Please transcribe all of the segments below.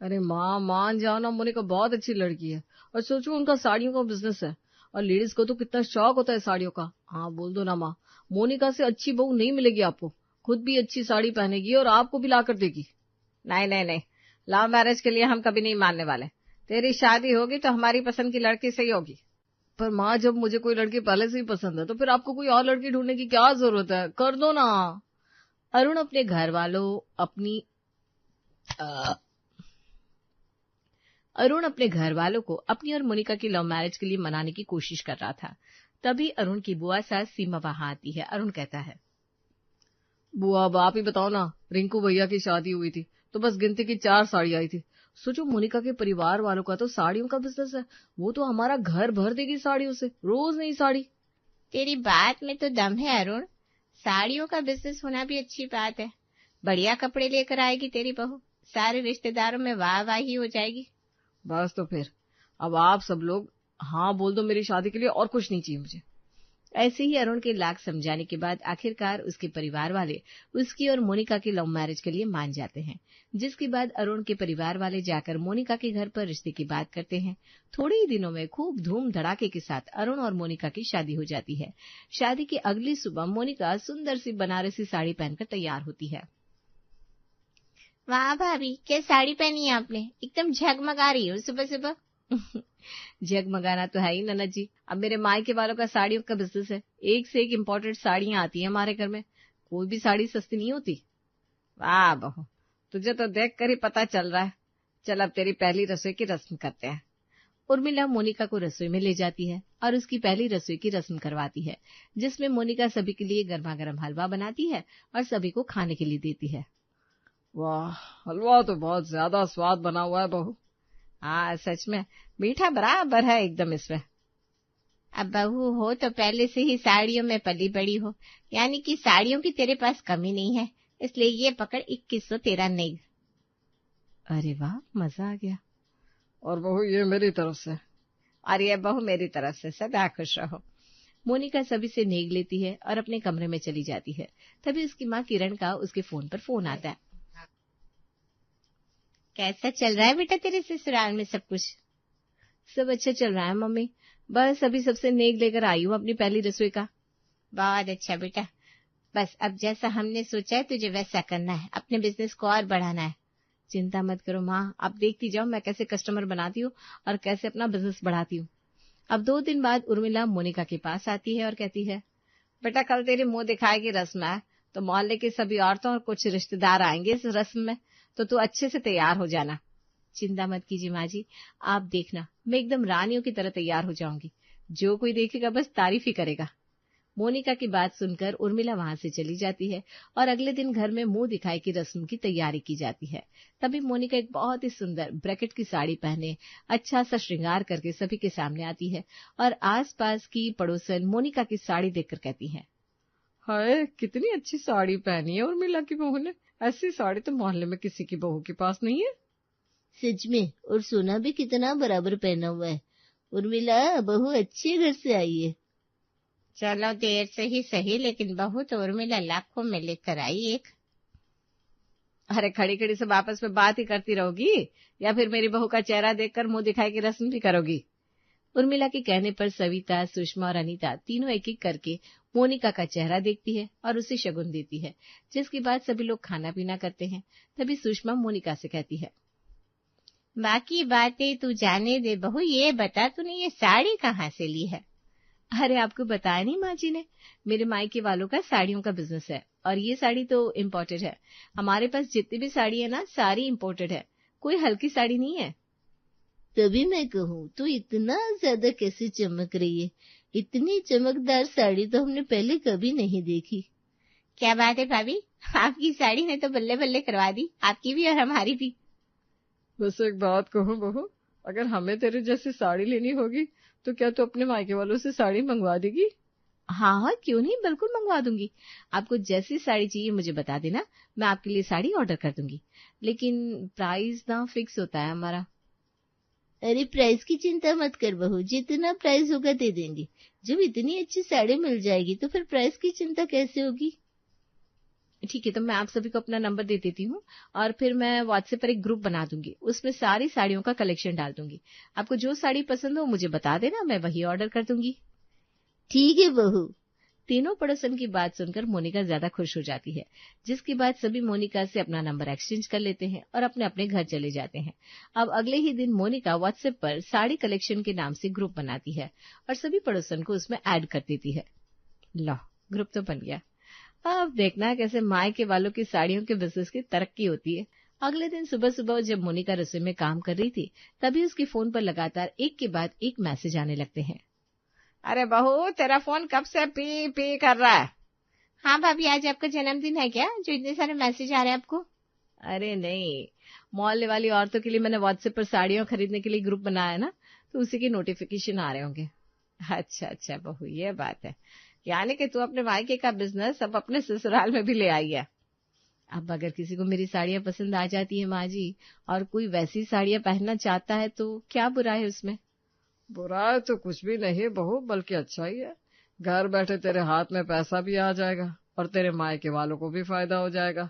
अरे माँ, मान जाओ ना, मोनिका बहुत अच्छी लड़की है। और सोचो उनका साड़ियों का बिजनेस है। और लेडीज को तो कितना शौक होता है साड़ियों का। हाँ बोल दो ना माँ, मोनिका से अच्छी बहू नहीं मिलेगी आपको। खुद भी अच्छी साड़ी पहनेगी और आपको भी ला कर देगी। नहीं नहीं नहीं, लव मैरिज के लिए हम कभी नहीं मानने वाले। तेरी शादी होगी तो हमारी पसंद की लड़की से ही होगी। पर माँ, जब मुझे कोई लड़की पहले से ही पसंद है तो फिर आपको कोई और लड़की ढूंढने की क्या जरूरत है? कर दो ना। अरुण अपने घर वालों अपनी अ, अरुण अपने घर वालों को अपनी और मोनिका की लव मैरिज के लिए मनाने की कोशिश कर रहा था। तभी अरुण की बुआ सास सीमा वहां आती है। अरुण कहता है, बुआ अब आप ही बताओ ना, रिंकू भैया की शादी हुई थी तो बस गिनती की 4 साड़ी आई थी। सोचो मोनिका के परिवार वालों का तो साड़ियों का बिजनेस है। वो तो हमारा घर भर देगी साड़ियों से, रोज नई साड़ी। तेरी बात में तो दम है अरुण, साड़ियों का बिजनेस होना भी अच्छी बात है। बढ़िया कपड़े लेकर आएगी तेरी बहू, सारे रिश्तेदारों में वाह वाह ही हो जाएगी। बस तो फिर अब आप सब लोग हाँ बोल दो मेरी शादी के लिए, और कुछ नहीं चाहिए मुझे। ऐसे ही अरुण के लाख समझाने के बाद आखिरकार उसके परिवार वाले उसकी और मोनिका की लव मैरिज के लिए मान जाते हैं। जिसके बाद अरुण के परिवार वाले जाकर मोनिका के घर पर रिश्ते की बात करते हैं। थोड़े ही दिनों में खूब धूम धड़ाके के साथ अरुण और मोनिका की शादी हो जाती है। शादी की अगली सुबह मोनिका सुंदर सी बनारसी साड़ी पहनकर तैयार होती है। वाह भाभी, क्या साड़ी पहनी है आपने, एकदम झगमगा रही हो सुबह सुबह। जगमगाना तो है ही ननद जी। अब मेरे मायके वालों का साड़ियों का बिजनेस है। एक से एक इम्पोर्टेड साड़ियां आती हैं हमारे घर में। कोई भी साड़ी सस्ती नहीं होती। वाह बहू, तुझे तो देख कर ही पता चल रहा है। चल अब तेरी पहली रसोई की रस्म करते हैं। उर्मिला मोनिका को रसोई में ले जाती है और उसकी पहली रसोई की रस्म करवाती है, जिसमें मोनिका सभी के लिए गर्मा गर्म हलवा बनाती है और सभी को खाने के लिए देती है। वाह, हलवा तो बहुत ज्यादा स्वाद बना हुआ है बहू। हाँ सच में, मीठा बराबर है एकदम इसमें। अब बहू हो तो पहले से ही साड़ियों में पली बड़ी हो, यानी कि साड़ियों की तेरे पास कमी नहीं है, इसलिए ये पकड़ 2113 नहीं। अरे वाह, मजा आ गया। और बहू ये मेरी तरफ से। और ये बहू मेरी तरफ से, सदा खुश रहो। मोनिका सभी से नेग लेती है और अपने कमरे में चली जाती है। तभी उसकी माँ किरण का उसके फोन पर फोन आता है। कैसा चल रहा है बेटा तेरे ससुराल में सब कुछ? सब अच्छा चल रहा है मम्मी। बस अभी सबसे नेक लेकर आई हूँ अपनी पहली रसोई का। बहुत अच्छा बेटा, बस अब जैसा हमने सोचा है तुझे वैसा करना है, अपने बिजनेस को और बढ़ाना है। चिंता मत करो माँ, आप देखती जाओ मैं कैसे कस्टमर बनाती हूँ और कैसे अपना बिजनेस बढ़ाती हूँ। अब 2 दिन बाद उर्मिला मोनिका के पास आती है और कहती है, बेटा कल तेरी मुंह दिखाई की रस्म है, तो मोहल्ले की सभी औरतों और कुछ रिश्तेदार आएंगे इस रस्म में, तो तू अच्छे से तैयार हो जाना। चिंता मत कीजिए माँ जी, आप देखना मैं एकदम रानियों की तरह तैयार हो जाऊंगी। जो कोई देखेगा बस तारीफ ही करेगा। मोनिका की बात सुनकर उर्मिला वहां से चली जाती है और अगले दिन घर में मुंह दिखाई की रस्म की तैयारी की जाती है। तभी मोनिका एक बहुत ही सुंदर ब्रैकेट की साड़ी पहने अच्छा सा श्रृंगार करके सभी के सामने आती है और आसपास की पड़ोसन मोनिका की साड़ी देखकर कहती हैं, हाय कितनी अच्छी साड़ी पहनी है उर्मिला की बहू ने। ऐसी साड़ी तो मोहल्ले में किसी की बहू के पास नहीं है। सच में, और सोना भी कितना बराबर पहना हुआ है। उर्मिला बहू अच्छे घर से आई है। चलो देर से ही सही, लेकिन बहू तो उर्मिला लाखों में लेकर आई एक। अरे खड़ी खड़ी सब आपस में बात ही करती रहोगी या फिर मेरी बहू का चेहरा देखकर मुंह दिखाई की रस्म भी करोगी? उर्मिला के कहने पर सविता, सुषमा और अनीता तीनों एक एक करके मोनिका का चेहरा देखती है और उसे शगुन देती है, जिसके बाद सभी लोग खाना पीना करते हैं। तभी सुषमा मोनिका से कहती है, बाकी बातें तू जाने दे बहू, ये बता तूने ये साड़ी कहाँ से ली है? अरे आपको बताया नहीं माँ जी ने, मेरे मायके वालों का साड़ियों का बिजनेस है और ये साड़ी तो इम्पोर्टेड है। हमारे पास जितनी भी साड़ी है ना, सारी इम्पोर्टेड है, कोई हल्की साड़ी नहीं है। तभी मैं कहूँ तो इतना ज्यादा कैसे चमक रही है। इतनी चमकदार साड़ी तो हमने पहले कभी नहीं देखी। क्या बात है भाभी, आपकी साड़ी ने तो बल्ले बल्ले करवा दी, आपकी भी और हमारी भी। बस एक बात कहूँ बहू, अगर हमें तेरे जैसी साड़ी लेनी होगी तो क्या तू अपने मायके वालों से साड़ी मंगवा देगी? हाँ हाँ क्यों नहीं, बिल्कुल मंगवा दूंगी। आपको जैसी साड़ी चाहिए मुझे बता देना, मैं आपके लिए साड़ी ऑर्डर कर दूंगी। लेकिन प्राइस ना फिक्स होता है हमारा। अरे प्राइस की चिंता मत कर बहू, जितना प्राइस होगा दे देंगे। जब इतनी अच्छी साड़ी मिल जाएगी तो फिर प्राइस की चिंता कैसे होगी? ठीक है, तो मैं आप सभी को अपना नंबर दे देती हूँ और फिर मैं व्हाट्सएप पर एक ग्रुप बना दूंगी, उसमें सारी साड़ियों का कलेक्शन डाल दूंगी। आपको जो साड़ी पसंद हो मुझे बता देना, मैं वही ऑर्डर कर दूंगी। ठीक है बहू। तीनों पड़ोसन की बात सुनकर मोनिका ज्यादा खुश हो जाती है, जिसके बाद सभी मोनिका से अपना नंबर एक्सचेंज कर लेते हैं और अपने अपने घर चले जाते हैं। अब अगले ही दिन मोनिका व्हाट्सएप पर साड़ी कलेक्शन के नाम से ग्रुप बनाती है और सभी पड़ोसन को उसमें ऐड कर देती है। लो, ग्रुप तो बन गया। अब देखना कैसे मायके वालों की साड़ियों के बिजनेस की तरक्की होती है। अगले दिन सुबह सुबह जब मोनिका रसोई में काम कर रही थी, तभी उसके फोन पर लगातार एक के बाद एक मैसेज आने लगते हैं। अरे बहू, तेरा फोन कब से पी पी कर रहा है? हाँ भाभी, आज आपका जन्मदिन है क्या, जो इतने सारे मैसेज आ रहे हैं आपको? अरे नहीं, मोहल्ले वाली औरतों के लिए मैंने व्हाट्सएप पर साड़ियां खरीदने के लिए ग्रुप बनाया ना, तो उसी के नोटिफिकेशन आ रहे होंगे। अच्छा बहू, ये बात है। यानी कि तू अपने मायके का बिजनेस अब अपने ससुराल में भी ले आई है। अब अगर किसी को मेरी साड़ियां पसंद आ जाती है माँ जी, और कोई वैसी साड़ियां पहनना चाहता है, तो क्या बुरा है उसमें? बुरा तो कुछ भी नहीं बहू, बल्कि अच्छा ही है। घर बैठे तेरे हाथ में पैसा भी आ जाएगा और तेरे मायके वालों को भी फायदा हो जाएगा।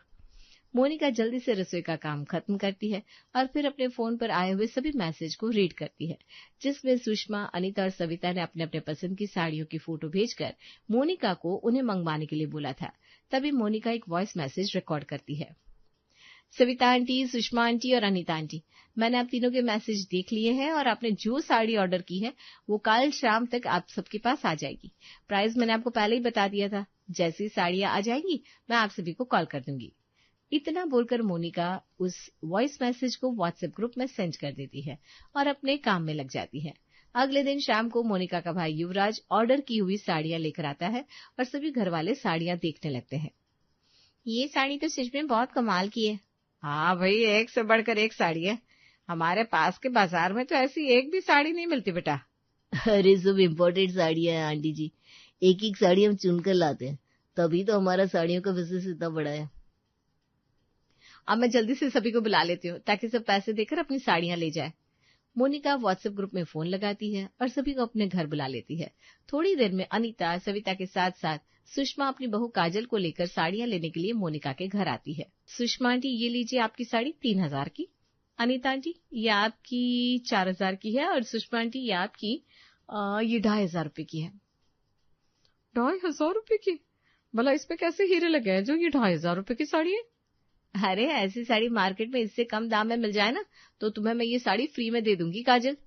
मोनिका जल्दी से रसोई का काम खत्म करती है और फिर अपने फोन पर आए हुए सभी मैसेज को रीड करती है, जिसमें सुषमा, अनीता और सविता ने अपने अपने पसंद की साड़ियों की फोटो भेजकर मोनिका को उन्हें मंगवाने के लिए बोला था। तभी मोनिका एक वॉइस मैसेज रिकॉर्ड करती है। सविता आंटी, सुषमा आंटी और अनीता आंटी, मैंने आप तीनों के मैसेज देख लिए हैं और आपने जो साड़ी ऑर्डर की है वो कल शाम तक आप सबके पास आ जाएगी। प्राइस मैंने आपको पहले ही बता दिया था। जैसी साड़ियां आ जाएंगी मैं आप सभी को कॉल कर दूंगी। इतना बोलकर मोनिका उस वॉइस मैसेज को व्हाट्सएप ग्रुप में सेंड कर देती है और अपने काम में लग जाती है। अगले दिन शाम को मोनिका का भाई युवराज ऑर्डर की हुई साड़ियां लेकर आता है और सभी घर वाले साड़ियां देखने लगते हैं। ये साड़ी तो सच में बहुत कमाल की है। हाँ भाई, एक से बढ़कर एक साड़ी है। हमारे पास के बाजार में तो ऐसी एक भी साड़ी नहीं मिलती बेटा। अरे सब इम्पोर्टेड साड़ियां हैं आंटी जी, एक एक साड़ी हम चुनकर लाते हैं, तभी तो हमारा साड़ियों का बिजनेस इतना बड़ा है। अब मैं जल्दी से सभी को बुला लेती हूँ ताकि सब पैसे देकर अपनी साड़ियां ले जाए। मोनिका व्हाट्सएप ग्रुप में फोन लगाती है और सभी को अपने घर बुला लेती है। थोड़ी देर में अनीता, सविता के साथ साथ सुषमा अपनी बहू काजल को लेकर साड़ियां लेने के लिए मोनिका के घर आती है। सुषमा आंटी, ये लीजिए आपकी साड़ी 3000 की। अनीता आंटी, ये आपकी 4000 की है और सुषमा आंटी ये आपकी ये 2500 रुपए की है। 2500 रुपए की? भला इसमें कैसे हीरे लगे हैं जो ये 2500 रुपए की साड़ी है? अरे ऐसी साड़ी मार्केट में इससे कम दाम में मिल जाए ना, तो तुम्हें मैं ये साड़ी फ्री में दे दूंगी काजल।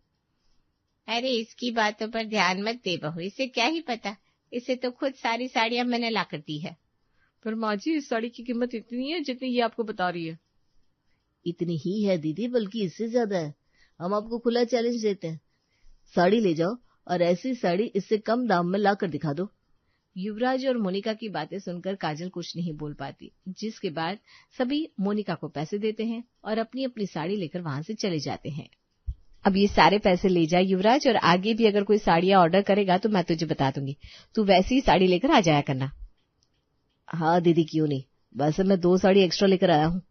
अरे इसकी बातों पर ध्यान मत दे बहू, इसे क्या ही पता, इसे तो खुद सारी साड़ियां मैंने ला कर दी है। पर माँ जी, इस साड़ी की कीमत इतनी है जितनी ये आपको बता रही है? इतनी ही है दीदी, बल्कि इससे ज्यादा है। हम आपको खुला चैलेंज देते हैं, साड़ी ले जाओ और ऐसी साड़ी इससे कम दाम में ला कर दिखा दो। युवराज और मोनिका की बातें सुनकर काजल कुछ नहीं बोल पाती, जिसके बाद सभी मोनिका को पैसे देते हैं और अपनी अपनी साड़ी लेकर वहां से चले जाते हैं। अब ये सारे पैसे ले जा युवराज, और आगे भी अगर कोई साड़ियां ऑर्डर करेगा तो मैं तुझे बता दूंगी, तू वैसी ही साड़ी लेकर आ जाया करना। हाँ दीदी, क्यों नहीं, वैसे मैं 2 साड़ी एक्स्ट्रा लेकर आया हूँ।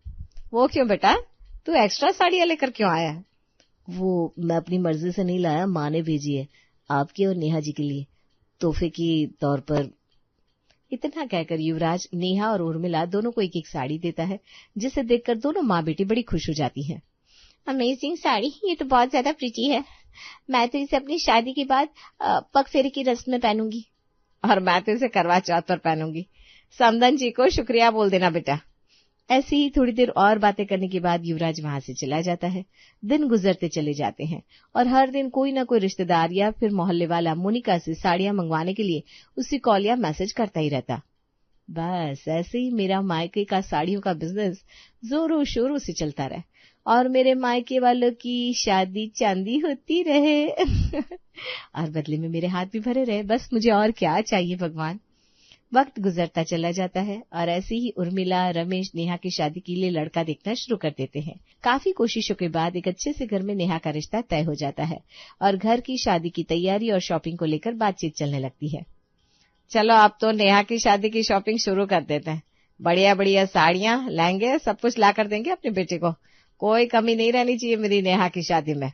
वो क्यों बेटा, तू एक्स्ट्रा साड़ियां लेकर क्यों आया है? वो मैं अपनी मर्जी से नहीं लाया, माँ ने भेजी है, आपके और नेहा जी के लिए तोहफे की तौर पर। इतना कहकर युवराज नेहा और उर्मिला दोनों को एक एक साड़ी देता है, जिसे देखकर दोनों माँ बेटी बड़ी खुश हो जाती हैं। अमेजिंग साड़ी, ये तो बहुत ज्यादा प्रिटी है। मैं तो इसे अपनी शादी के बाद पग फेरे की रस्म में पहनूंगी। और मैं तो इसे करवा चौथ पर पहनूंगी। समदन जी को शुक्रिया बोल देना बेटा। ऐसे ही थोड़ी देर और बातें करने के बाद युवराज वहां से चला जाता है। दिन गुजरते चले जाते हैं और हर दिन कोई ना कोई रिश्तेदार या फिर मोहल्ले वाला मोनिका से साड़ियां मंगवाने के लिए उसे कॉल या मैसेज करता ही रहता। बस ऐसे ही मेरा मायके का साड़ियों का बिजनेस जोरों शोरों से चलता रहे और मेरे मायके वालों की शादी चांदी होती रहे और बदले में मेरे हाथ भी भरे रहे। बस मुझे और क्या चाहिए भगवान। वक्त गुजरता चला जाता है और ऐसे ही उर्मिला, रमेश नेहा की शादी के लिए लड़का देखना शुरू कर देते हैं। काफी कोशिशों के बाद एक अच्छे से घर में नेहा का रिश्ता तय हो जाता है और घर की शादी की तैयारी और शॉपिंग को लेकर बातचीत चलने लगती है। चलो अब तो नेहा की शादी की शॉपिंग शुरू कर देते हैं। बढ़िया बढ़िया साड़ियां, लहंगे सब कुछ ला कर देंगे अपने बेटे को। कोई कमी नहीं रहनी चाहिए मेरी नेहा की शादी में।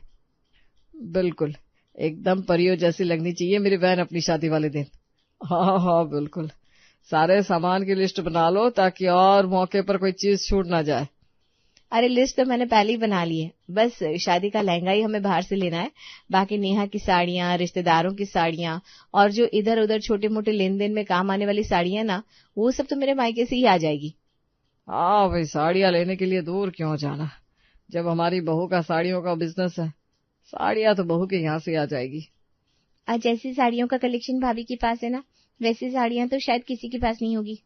बिल्कुल, एकदम परियों जैसी लगनी चाहिए मेरी बहन अपनी शादी वाले दिन। हाँ हाँ बिल्कुल, सारे सामान की लिस्ट बना लो ताकि और मौके पर कोई चीज छूट ना जाए। अरे लिस्ट तो मैंने पहले ही बना ली है, बस शादी का लहंगा ही हमें बाहर से लेना है। बाकी नेहा की साड़ियां, रिश्तेदारों की साड़ियां और जो इधर उधर छोटे मोटे लेन देन में काम आने वाली साड़ियां ना, वो सब तो मेरे मायके से ही आ जाएगी। हाँ भाई, साड़ियां लेने के लिए दूर क्यों जाना, जब हमारी बहू का साड़ियों का बिजनेस है, साड़ियां तो बहू के यहाँ से आ जाएगी। आज जैसी साड़ियों का कलेक्शन भाभी के पास है ना, वैसी साड़ियां तो शायद किसी के पास नहीं होगी।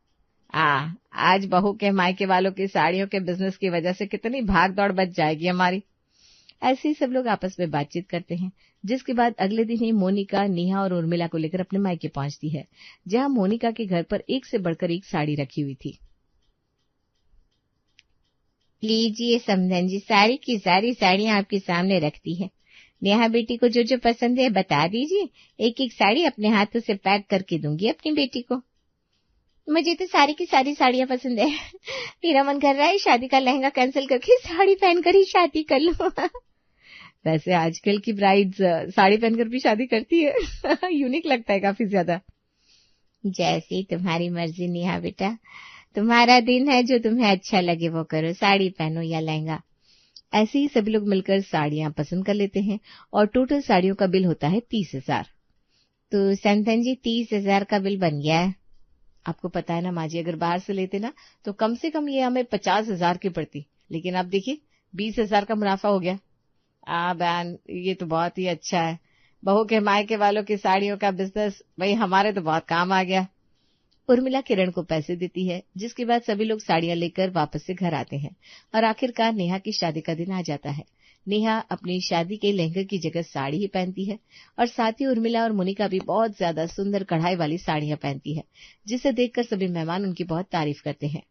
आज बहू के मायके वालों की साड़ियों के बिजनेस की वजह से कितनी भाग दौड़ बच जाएगी हमारी। ऐसे ही सब लोग आपस में बातचीत करते हैं, जिसके बाद अगले दिन ही मोनिका नेहा और उर्मिला को लेकर अपने मायके पहुंचती है, जहां मोनिका के घर पर एक से बढ़कर एक साड़ी रखी हुई थी। लीजिए समधन जी, सारी की सारी साड़ियां आपके सामने रखती है। नेहा बेटी को जो जो पसंद है बता दीजिए, एक एक साड़ी अपने हाथों से पैक करके दूंगी अपनी बेटी को। मुझे तो सारी की सारी साड़ियां पसंद है। मेरा मन कर रहा है शादी का लहंगा कैंसिल करके साड़ी पहनकर ही शादी कर लूं। वैसे आजकल की ब्राइड्स साड़ी पहनकर भी शादी करती है। यूनिक लगता है काफी ज्यादा। जैसी तुम्हारी मर्जी नेहा बेटा, तुम्हारा दिन है, जो तुम्हें अच्छा लगे वो करो, साड़ी पहनो या लहंगा। ऐसे ही सभी लोग मिलकर साड़ियां पसंद कर लेते हैं और टोटल साड़ियों का बिल होता है 30,000। तो संतन जी 30,000 का बिल बन गया है। आपको पता है ना माँ जी, अगर बाहर से लेते ना तो कम से कम ये हमें 50,000 की पड़ती, लेकिन आप देखिए 20,000 का मुनाफा हो गया। बहन ये तो बहुत ही अच्छा है, बहू के मायके वालों की साड़ियों का बिजनेस भाई हमारे तो बहुत काम आ गया। उर्मिला किरण को पैसे देती है, जिसके बाद सभी लोग साड़ियां लेकर वापस से घर आते हैं और आखिरकार नेहा की शादी का दिन आ जाता है। नेहा अपनी शादी के लहंगे की जगह साड़ी ही पहनती है और साथ ही उर्मिला और मोनिका भी बहुत ज्यादा सुंदर कढ़ाई वाली साड़ियां पहनती है, जिसे देखकर सभी मेहमान उनकी बहुत तारीफ करते हैं।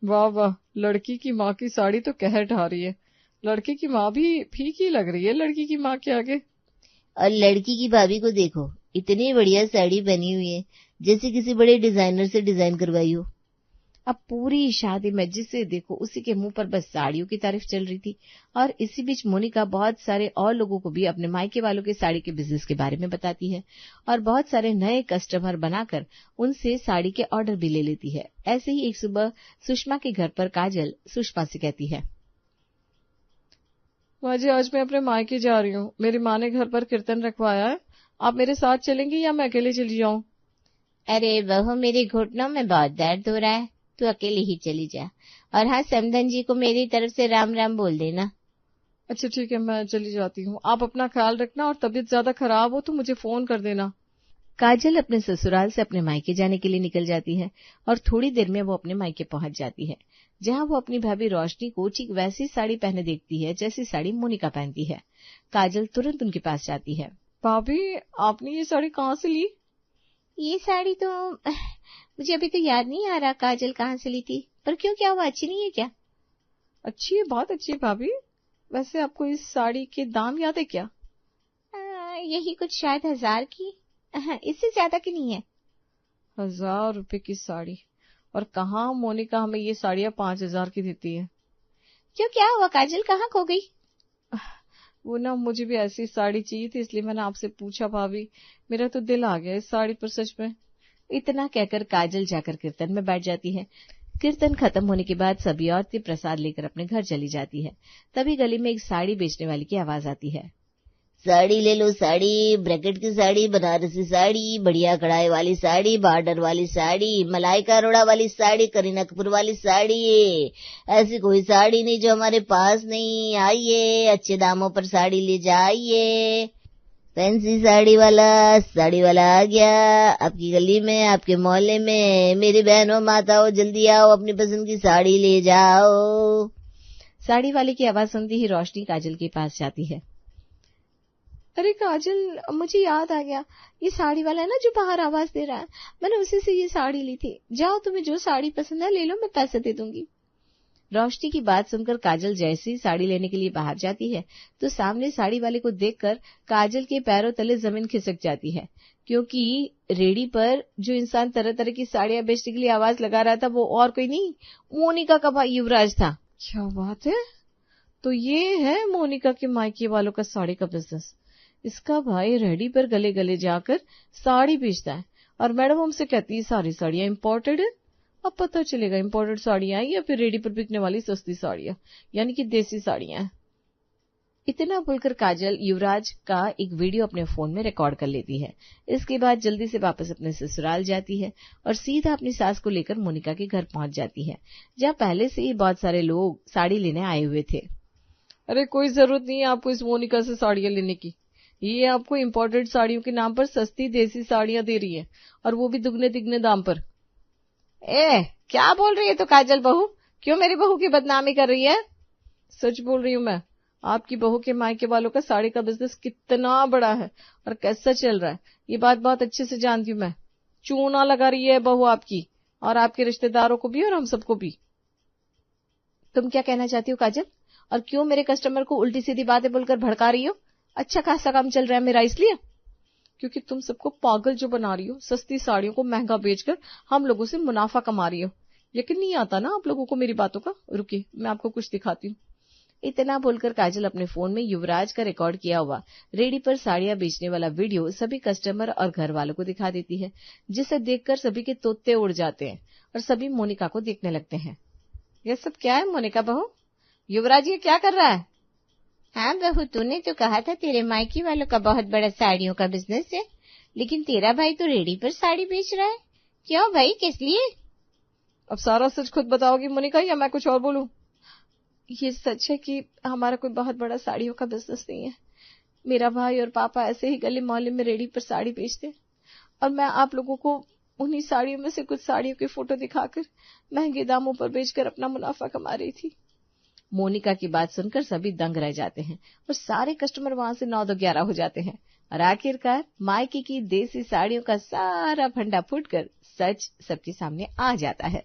वाह वाह, लड़की की माँ की साड़ी तो कहर ढा रही है। लड़की की माँ भी फीकी लग रही है लड़की की माँ के आगे। और लड़की की भाभी को देखो, इतनी बढ़िया साड़ी बनी हुई है जैसे किसी बड़े डिजाइनर से डिजाइन करवाई हो। अब पूरी शादी में जिसे देखो उसी के मुंह पर बस साड़ियों की तारीफ चल रही थी। और इसी बीच मोनिका बहुत सारे और लोगों को भी अपने मायके वालों के साड़ी के बिजनेस के बारे में बताती है और बहुत सारे नए कस्टमर बनाकर उनसे साड़ी के ऑर्डर भी ले लेती है। ऐसे ही एक सुबह सुषमा के घर पर काजल सुषमा से कहती है, माँ जी आज मैं अपने मायके जा रही हूँ, मेरी माँ ने घर पर कीर्तन रखवाया है, आप मेरे साथ चलेंगी या मैं अकेले चली जाऊँ? अरे बहू मेरे घुटनों में बहुत दर्द हो रहा है, तू अकेले ही चली जा। और हाँ समधन जी को मेरी तरफ से राम राम बोल देना। अच्छा ठीक है, मैं चली जाती हूँ, आप अपना ख्याल रखना और तबीयत ज्यादा खराब हो तो मुझे फोन कर देना। काजल अपने ससुराल से अपने मायके जाने के लिए निकल जाती है और थोड़ी देर में वो अपने मायके पहुंच जाती है, जहां वो अपनी भाभी रोशनी को ठीक वैसी साड़ी पहने देखती है जैसी साड़ी मोनिका पहनती है। काजल तुरंत उनके पास जाती है। भाभी आपने ये साड़ी कहाँ से ली? ये साड़ी तो मुझे अभी तो याद नहीं आ रहा काजल कहाँ से ली थी, पर क्यों, क्या हुआ, अच्छी नहीं है क्या? अच्छी है, बहुत अच्छी है भाभी। वैसे आपको इस साड़ी के दाम याद है क्या? यही कुछ शायद 1000 की, इससे ज्यादा की नहीं है। 1000 रुपए की साड़ी? और कहाँ मोनिका हमें ये साड़ियाँ 5000 की देती है। क्यों, क्या हुआ काजल, कहाँ खो गई? वो ना मुझे भी ऐसी साड़ी चाहिए थी, इसलिए मैंने आपसे पूछा भाभी, मेरा तो दिल आ गया इस साड़ी पर सच में। इतना कहकर काजल जाकर कीर्तन में बैठ जाती है। कीर्तन खत्म होने के बाद सभी औरतें प्रसाद लेकर अपने घर चली जाती है। तभी गली में एक साड़ी बेचने वाली की आवाज आती है, साड़ी ले लो साड़ी, ब्रैकेट की साड़ी, बनारसी साड़ी, बढ़िया कढ़ाई वाली साड़ी, बॉर्डर वाली साड़ी, मलाइका अरोड़ा वाली साड़ी, करीना कपूर वाली साड़ी। ऐसी कोई साड़ी नहीं जो हमारे पास नहीं। आइए, अच्छे दामों पर साड़ी ले जाइए। फैंसी साड़ी वाला आ गया आपकी गली में, आपके मोहल्ले में। मेरी बहनों माताओं जल्दी आओ, अपनी पसंद की साड़ी ले जाओ। साड़ी वाले की आवाज सुनती ही रोशनी काजल के पास जाती है। अरे काजल, मुझे याद आ गया, ये साड़ी वाला है ना जो बाहर आवाज दे रहा है, मैंने उसी से ये साड़ी ली थी। जाओ, तुम्हें जो साड़ी पसंद है ले लो, मैं पैसे दे दूंगी। रोशनी की बात सुनकर काजल जैसे ही साड़ी लेने के लिए बाहर जाती है तो सामने साड़ी वाले को देखकर काजल के पैरों तले जमीन खिसक जाती है, क्योंकि रेडी पर जो इंसान तरह तरह की साड़ियां बेचने के लिए आवाज लगा रहा था वो और कोई नहीं, मोनिका का भाई युवराज था। क्या बात है, तो ये है मोनिका के मायके वालों का साड़ी का बिजनेस। इसका भाई रेडी पर गले गले जाकर साड़ी बेचता है और मैडम हमसे कहती है सारी साड़ियां इम्पोर्टेड है। अब पता चलेगा इम्पोर्टेड साड़ियां या फिर रेडी पर बिकने वाली सस्ती साड़ियां, यानी कि देसी साड़ियां। इतना बोलकर काजल युवराज का एक वीडियो अपने फोन में रिकॉर्ड कर लेती है। इसके बाद जल्दी से वापस अपने ससुराल जाती है और सीधा अपनी सास को लेकर मोनिका के घर पहुंच जाती है, जहां पहले से ही बहुत सारे लोग साड़ी लेने आए हुए थे। अरे कोई जरूरत नहीं है आपको इस मोनिका से साड़ियां लेने की, ये आपको इम्पोर्टेड साड़ियों के नाम पर सस्ती देसी साड़ियां दे रही है, और वो भी दुगने तिगने दाम पर। क्या बोल रही है तो काजल बहू, क्यों मेरी बहू की बदनामी कर रही है? सच बोल रही हूँ मैं। आपकी बहू के मायके वालों का साड़ी का बिजनेस कितना बड़ा है और कैसा चल रहा है, ये बात बहुत अच्छे से जानती हूँ मैं। चूना लगा रही है बहू आपकी, और आपके रिश्तेदारों को भी और हम सबको भी। तुम क्या कहना चाहती हो काजल, और क्यों मेरे कस्टमर को उल्टी सीधी बातें बोलकर भड़का रही हो? अच्छा खासा काम चल रहा है मेरा इसलिए? क्योंकि तुम सबको पागल जो बना रही हो, सस्ती साड़ियों को महंगा बेचकर हम लोगों से मुनाफा कमा रही हो। यकीन नहीं आता ना आप लोगों को मेरी बातों का? रुकिए मैं आपको कुछ दिखाती हूँ। इतना बोलकर काजल अपने फोन में युवराज का रिकॉर्ड किया हुआ रेडी पर साड़ियां बेचने वाला वीडियो सभी कस्टमर और घर वालों को दिखा देती है, जिसे देखकर सभी के तोते उड़ जाते हैं और सभी मोनिका को देखने लगते हैं। यह सब क्या है मोनिका बहू? युवराज ये क्या कर रहा है? हाँ बहू, तूने तो कहा था तेरे मायके वालों का बहुत बड़ा साड़ियों का बिजनेस है, लेकिन तेरा भाई तो रेडी पर साड़ी बेच रहा है। क्यों भाई, किस लिए? अब सारा सच खुद बताओगी मोनिका, या मैं कुछ और बोलूं? ये सच है कि हमारा कोई बहुत बड़ा साड़ियों का बिजनेस नहीं है। मेरा भाई और पापा ऐसे ही गली मोहल्ले में रेडी पर साड़ी बेचते, और मैं आप लोगों को उन्हीं साड़ियों में से कुछ साड़ियों की फोटो दिखाकर महंगे दामों पर बेचकर अपना मुनाफा कमा रही थी। मोनिका की बात सुनकर सभी दंग रह जाते हैं और सारे कस्टमर वहां से 9-11 हो जाते हैं, और आखिरकार मायके की देसी साड़ियों का सारा फंडा फूटकर सच सबके सामने आ जाता है।